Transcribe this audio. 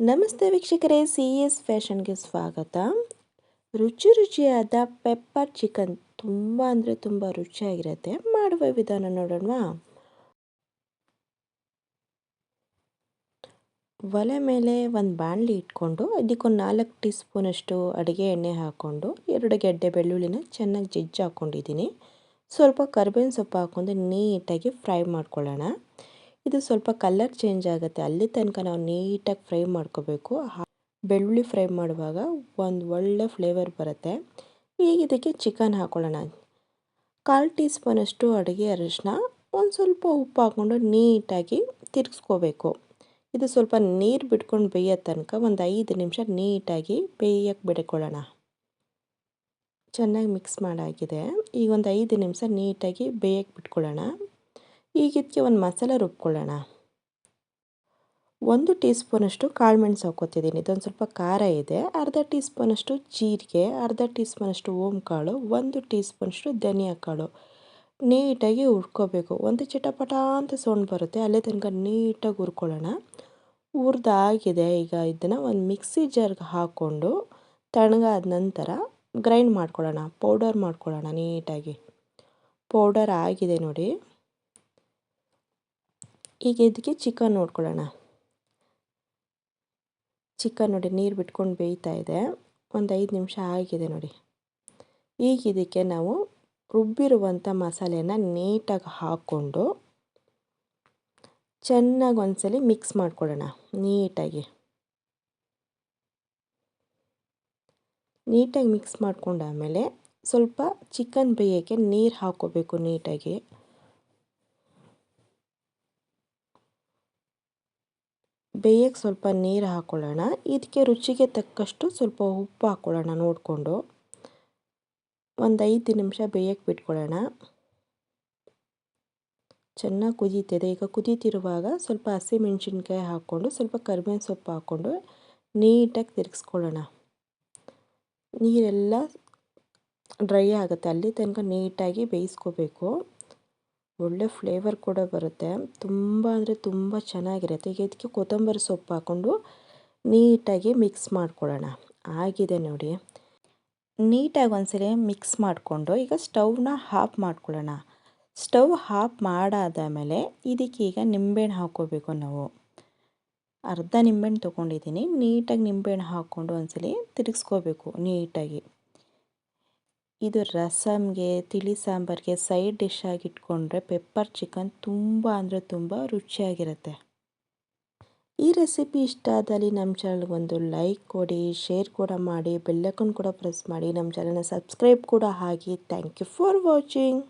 ನಮಸ್ತೆ ವೀಕ್ಷಕರೇ, CS ಫ್ಯಾಷನ್ಗೆ ಸ್ವಾಗತ. ರುಚಿಯಾದ ಪೆಪ್ಪರ್ ಚಿಕನ್ ತುಂಬ ಅಂದರೆ ತುಂಬ ರುಚಿಯಾಗಿರುತ್ತೆ. ಮಾಡುವ ವಿಧಾನ ನೋಡೋಣವಾ? ಒಲೆ ಮೇಲೆ ಒಂದು ಬಾಣಲಿ ಇಟ್ಕೊಂಡು ಅದಕ್ಕೊಂದು 4 ಟೀ ಸ್ಪೂನಷ್ಟು ಅಡುಗೆ ಎಣ್ಣೆ ಹಾಕ್ಕೊಂಡು 2 ಗೆಡ್ಡೆ ಬೆಳ್ಳುಳ್ಳಿನ ಚೆನ್ನಾಗಿ ಜಜ್ಜಿ ಹಾಕ್ಕೊಂಡಿದ್ದೀನಿ. ಸ್ವಲ್ಪ ಕರಿಬೇವಿನ ಸೊಪ್ಪು ಹಾಕ್ಕೊಂಡು ನೀಟಾಗಿ ಫ್ರೈ ಮಾಡ್ಕೊಳ್ಳೋಣ. ಇದು ಸ್ವಲ್ಪ ಕಲರ್ ಚೇಂಜ್ ಆಗುತ್ತೆ, ಅಲ್ಲಿ ತನಕ ನಾವು ನೀಟಾಗಿ ಫ್ರೈ ಮಾಡ್ಕೋಬೇಕು. ಬೆಳ್ಳುಳ್ಳಿ ಫ್ರೈ ಮಾಡುವಾಗ ಒಂದು ಒಳ್ಳೆ ಫ್ಲೇವರ್ ಬರುತ್ತೆ. ಈಗ ಇದಕ್ಕೆ ಚಿಕನ್ ಹಾಕ್ಕೊಳ್ಳೋಣ. 1/4 ಟೀ ಸ್ಪೂನಷ್ಟು ಅಡುಗೆ ಅರಿಶಿನ, ಒಂದು ಸ್ವಲ್ಪ ಉಪ್ಪು ಹಾಕ್ಕೊಂಡು ನೀಟಾಗಿ ತಿರ್ಗಿಸ್ಕೋಬೇಕು. ಇದು ಸ್ವಲ್ಪ ನೀರು ಬಿಟ್ಕೊಂಡು ಬೇಯೋ ತನಕ ಒಂದು 5 ನಿಮಿಷ ನೀಟಾಗಿ ಬೇಯಕ್ಕೆ ಬಿಟ್ಕೊಳ್ಳೋಣ. ಚೆನ್ನಾಗಿ ಮಿಕ್ಸ್ ಮಾಡಾಗಿದೆ. ಈಗ ಒಂದು 5 ನಿಮಿಷ ನೀಟಾಗಿ ಬೇಯಕ್ಕೆ ಬಿಟ್ಕೊಳ್ಳೋಣ. ಈಗ ಇದಕ್ಕೆ ಒಂದು ಮಸಾಲೆ ರುಬ್ಕೊಳ್ಳೋಣ. 1 ಟೀ ಸ್ಪೂನಷ್ಟು ಕಾಳುಮೆಣಸು ಹಾಕ್ಕೋತಿದ್ದೀನಿ. ಇದೊಂದು ಸ್ವಲ್ಪ ಖಾರ ಇದೆ. ಅರ್ಧ ಟೀ ಸ್ಪೂನಷ್ಟು ಜೀರಿಗೆ, ಅರ್ಧ ಟೀ ಸ್ಪೂನಷ್ಟು ಓಂಕಾಳು, 1 ಟೀ ಸ್ಪೂನಷ್ಟು ಧನಿಯಾ ಕಾಳು. ನೀಟಾಗಿ ಹುರ್ಕೋಬೇಕು. ಒಂದು ಚಿಟಪಟ ಅಂತ ಸೌಂಡ್ ಬರುತ್ತೆ, ಅಲ್ಲೇ ತನಕ ನೀಟಾಗಿ ಹುರ್ಕೊಳ್ಳೋಣ. ಹುರಿದಾಗಿದೆ. ಈಗ ಇದನ್ನು ಒಂದು ಮಿಕ್ಸಿ ಜಾರ್ಗೆ ಹಾಕ್ಕೊಂಡು ತಣ್ಣಗಾದ ನಂತರ ಗ್ರೈಂಡ್ ಮಾಡ್ಕೊಳ್ಳೋಣ, ಪೌಡರ್ ಮಾಡ್ಕೊಳ್ಳೋಣ ನೀಟಾಗಿ. ಪೌಡರ್ ಆಗಿದೆ ನೋಡಿ. ಈಗ ಇದಕ್ಕೆ ಚಿಕನ್ ನೋಡ್ಕೊಳ್ಳೋಣ. ಚಿಕನ್ ನೋಡಿ ನೀರು ಬಿಟ್ಕೊಂಡು ಬೇಯ್ತಾ ಇದೆ. ಒಂದು 5 ನಿಮಿಷ ಆಗಿದೆ ನೋಡಿ. ಈಗ ಇದಕ್ಕೆ ನಾವು ರುಬ್ಬಿರುವಂಥ ಮಸಾಲೆನ ನೀಟಾಗಿ ಹಾಕ್ಕೊಂಡು ಚೆನ್ನಾಗಿ ಒಂದ್ಸಲಿ ಮಿಕ್ಸ್ ಮಾಡ್ಕೊಳ್ಳೋಣ. ನೀಟಾಗಿ ಮಿಕ್ಸ್ ಮಾಡ್ಕೊಂಡಾದಮೇಲೆ ಸ್ವಲ್ಪ ಚಿಕನ್ ಬೇಯೋಕ್ಕೆ ನೀರು ಹಾಕ್ಕೋಬೇಕು. ನೀಟಾಗಿ ಬೇಯಕ್ಕೆ ಸ್ವಲ್ಪ ನೀರು ಹಾಕ್ಕೊಳ್ಳೋಣ. ಇದಕ್ಕೆ ರುಚಿಗೆ ತಕ್ಕಷ್ಟು ಸ್ವಲ್ಪ ಉಪ್ಪು ಹಾಕ್ಕೊಳ್ಳೋಣ ನೋಡಿಕೊಂಡು. ಒಂದು 5 ನಿಮಿಷ ಬೇಯಕ್ಕೆ ಬಿಟ್ಕೊಳ್ಳೋಣ. ಚೆನ್ನಾಗಿ ಕುದೀತಿದೆ. ಈಗ ಕುದೀತಿರುವಾಗ ಸ್ವಲ್ಪ ಹಸಿಮೆಣಸಿನ್ಕಾಯಿ ಹಾಕ್ಕೊಂಡು ಸ್ವಲ್ಪ ಕರಿಬೇವಿನ ಸೊಪ್ಪು ಹಾಕ್ಕೊಂಡು ನೀಟಾಗಿ ತಿರುಗಿಸ್ಕೊಳ್ಳೋಣ. ನೀರೆಲ್ಲ ಡ್ರೈ ಆಗುತ್ತೆ, ಅಲ್ಲಿ ತನಕ ನೀಟಾಗಿ ಬೇಯಿಸ್ಕೋಬೇಕು. ಒಳ್ಳೆ ಫ್ಲೇವರ್ ಕೂಡ ಬರುತ್ತೆ. ತುಂಬ ಅಂದರೆ ತುಂಬ ಚೆನ್ನಾಗಿರುತ್ತೆ. ಈಗ ಇದಕ್ಕೆ ಕೊತ್ತಂಬರಿ ಸೊಪ್ಪು ಹಾಕ್ಕೊಂಡು ನೀಟಾಗಿ ಮಿಕ್ಸ್ ಮಾಡ್ಕೊಳ್ಳೋಣ. ಆಗಿದೆ ನೋಡಿ. ನೀಟಾಗಿ ಒಂದ್ಸರಿ ಮಿಕ್ಸ್ ಮಾಡಿಕೊಂಡು ಈಗ ಸ್ಟವ್ನ ಆಫ್ ಮಾಡ್ಕೊಳ್ಳೋಣ. ಸ್ಟವ್ ಆಫ್ ಮಾಡಾದಮೇಲೆ ಇದಕ್ಕೀಗ ನಿಂಬೆಹಣ್ಣು ಹಾಕ್ಕೋಬೇಕು ನಾವು. ಅರ್ಧ ನಿಂಬೆಹಣ್ಣು ತೊಗೊಂಡಿದ್ದೀನಿ. ನೀಟಾಗಿ ನಿಂಬೆಹಣ್ಣು ಹಾಕ್ಕೊಂಡು ಒಂದ್ಸಲಿ ತಿರುಗಿಸ್ಕೋಬೇಕು ನೀಟಾಗಿ. ಇದು ರಸಮ್ಗೆ, ತಿಳಿ ಸಾಂಬಾರಿಗೆ ಸೈಡ್ ಡಿಶ್ ಆಗಿ ಇಟ್ಕೊಂಡ್ರೆ ಪೆಪ್ಪರ್ ಚಿಕನ್ ತುಂಬ ಅಂದರೆ ತುಂಬ ರುಚಿಯಾಗಿರುತ್ತೆ. ಈ ರೆಸಿಪಿ ಇಷ್ಟ ಆದಲ್ಲಿ ನಮ್ಮ ಚಾನಲ್ಗೊಂದು ಲೈಕ್ ಕೊಡಿ, ಶೇರ್ ಕೂಡ ಮಾಡಿ, ಬೆಲ್ ಐಕಾನ್ ಕೂಡ ಪ್ರೆಸ್ ಮಾಡಿ, ನಮ್ಮ ಚಾನಲ್ನ ಸಬ್ಸ್ಕ್ರೈಬ್ ಕೂಡ ಆಗಿ. Thank you for watching.